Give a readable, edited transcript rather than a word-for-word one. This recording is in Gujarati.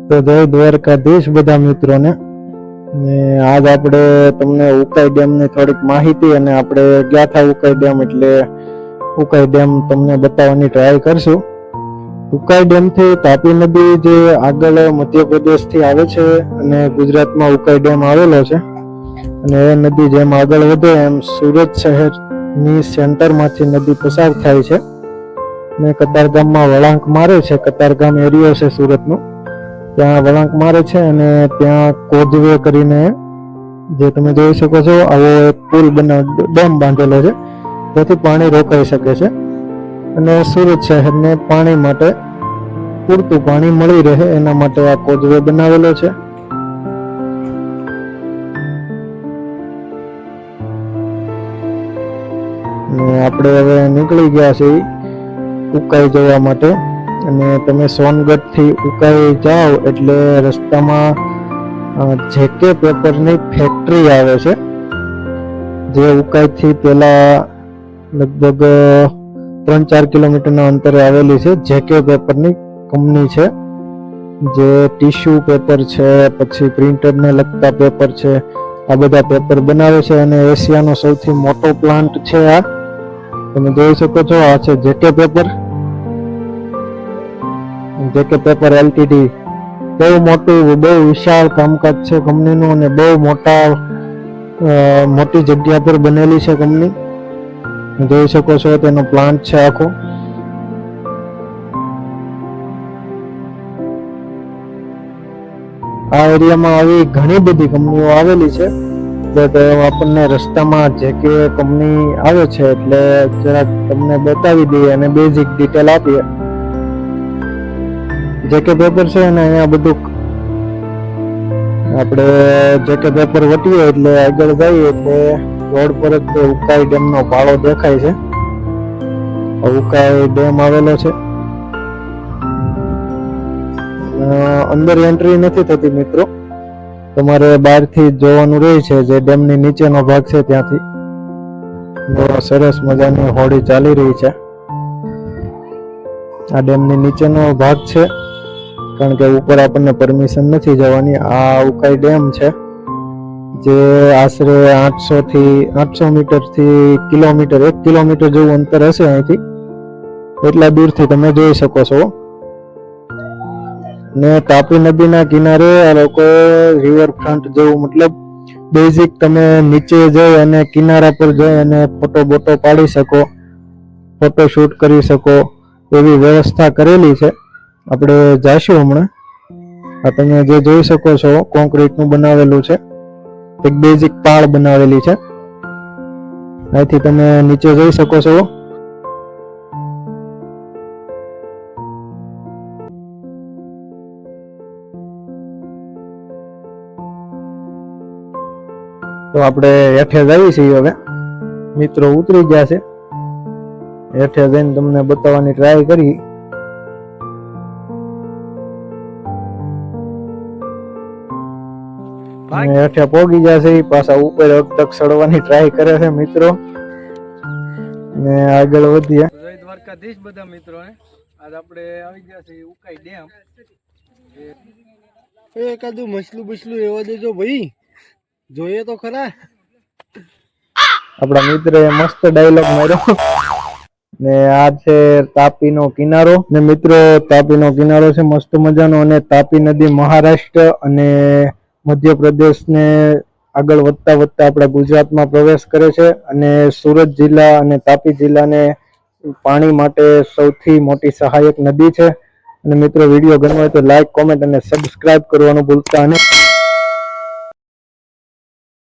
તો જય દ્વારકાધીશ બધા મિત્રોને. ને આજ આપણે તમને ઉકાઈ ડેમની થોડીક માહિતી અને આપણે ગયા હતા ઉકાઈ ડેમ, એટલે ઉકાઈ ડેમ તમને બતાવવાની ટ્રાય કરશું. ઉકાઈ ડેમથી તાપી નદી જે આગળ મધ્યપ્રદેશથી આવે છે અને ગુજરાતમાં ઉકાઈ ડેમ આવેલો છે. અને એ નદી જેમ આગળ વધે એમ સુરત શહેરની સેન્ટરમાંથી નદી પસાર થાય છે ને કતારગામમાં વળાંક મારે છે. કતારગામ એરિયો છે સુરતનો, ત્યાં વળાંક મારે છે અને ત્યાં કોઝવે કરીને જે તમે જોઈ શકો છો આવો એક પુલ ડેમ બાંધેલો છે, જેથી પાણી રોકાઈ શકે છે અને સુરત શહેરને પાણી માટે પૂરતું પાણી મળી રહે એના માટે આ કોઝવે બનાવેલો છે. આપણે હવે નીકળી ગયા છીએ ઉકાઈ જવા માટે. અને તમે સોનગઢ થી ઉકાઈ જાઓ એટલે રસ્તામાં જેકે પેપરની ફેક્ટરી આવે છે, જે ઉકાઈ થી પેલા લગભગ 3-4 કિલોમીટરના અંતરે આવેલી છે. જેકે પેપરની કંપની છે, જે ટીશ્યુ પેપર છે, પછી પ્રિન્ટરને લગતા પેપર છે, આ બધા પેપર બનાવે છે અને એશિયાનો સૌથી મોટો પ્લાન્ટ છે. આ તમે જોઈ શકો છો, આ છે J K paper. J K paper LTD બહુ મોટું, બહુ વિશાળ કામકાજ છે કંપનીનું અને બહુ મોટી જગ્યા પર બનેલી છે કંપની. જોઈ શકો છો તેનો પ્લાન્ટ છે આખો. આ એરિયામાં આવી ઘણી બધી કંપનીઓ આવેલી છે, બટ આપણને રસ્તામાં જેકે કંપની આવે છે એટલે જરાક તમને બતાવી દઈએ અને બેઝિક ડિટેલ આપીએ. જેકે પેપર છે અને અહીંયા બધું આપણે જેકે પેપર વટીએ એટલે આગળ જઈએ એટલે રોડ પર જ ઉકાઈ ડેમનો પાળો દેખાય છે. ઉકાઈ ડેમ આવેલો છે. અંદર એન્ટ્રી નથી થતી મિત્રો, તમારે બહારથી જોવાનું રહે છે. જે ડેમની નીચેનો ભાગ છે ત્યાંથી સરસ મજાની હોડી ચાલી રહી છે. આ ડેમની નીચેનો ભાગ છે, કારણ કે ઉપર આપણને પરમિશન નથી જવાની. આ ઉકાઈ ડેમ છે, જે આશરે 800 મીટરથી કિલોમીટર, 1 કિલોમીટર જેવું અંતર હશે અહીંથી. એટલા દૂરથી તમે જોઈ શકો છો. ને તાપી નદીના કિનારે આ લોકો રિવરફ્રન્ટ જેવું, મતલબ બેઝિક તમે નીચે જઈ અને કિનારા પર જઈ અને ફોટો બોટો પાડી શકો, ફોટો શૂટ કરી શકો એવી વ્યવસ્થા કરેલી છે. આપણે જઈશું હમણાં. આ તમે જે જોઈ શકો છો કોન્ક્રીટનું બનાવેલું છે, એક બેઝિક પાળ બનાવેલી છે. અહીંથી તમે નીચે જોઈ શકો છો. તો આપણે હેઠે જઈએ છીએ હવે. મિત્રો ઉતરી ગયા છે, હેઠે જઈને તમને બતાવવાની ટ્રાય કરી. હેઠે પોગી જશે, પાછા ઉપર તક ચડવાની ટ્રાય કરે છે મિત્રો. ને આગળ વધીએ. જય દ્વારકાધીશ બધા મિત્રોને. આજ આપણે આવી ગયા છે ઉકાઈ ડેમ. એકાદું મસલું બસલું એવા દેજો ભાઈ, જોઈએ તો ખરા. આપણા મિત્રએ મસ્ત ડાયલોગ માર્યો. ને આ છે તાપીનો કિનારો. ને મિત્રો તાપીનો કિનારો છે મસ્ત મજાનો, અને તાપી નદી મહારાષ્ટ્ર અને મધ્યપ્રદેશને આગળ વધતા વધતા આપણા ગુજરાતમાં પ્રવેશ કરે છે. અને સુરત જિલ્લા અને તાપી જિલ્લાને પાણી માટે સૌથી મોટી સહાયક નદી છે. અને મિત્રો વિડીયો ગમ્યો હોય તો લાઈક, કોમેન્ટ અને સબસ્ક્રાઇબ કરવાનું ભૂલતા નહીં.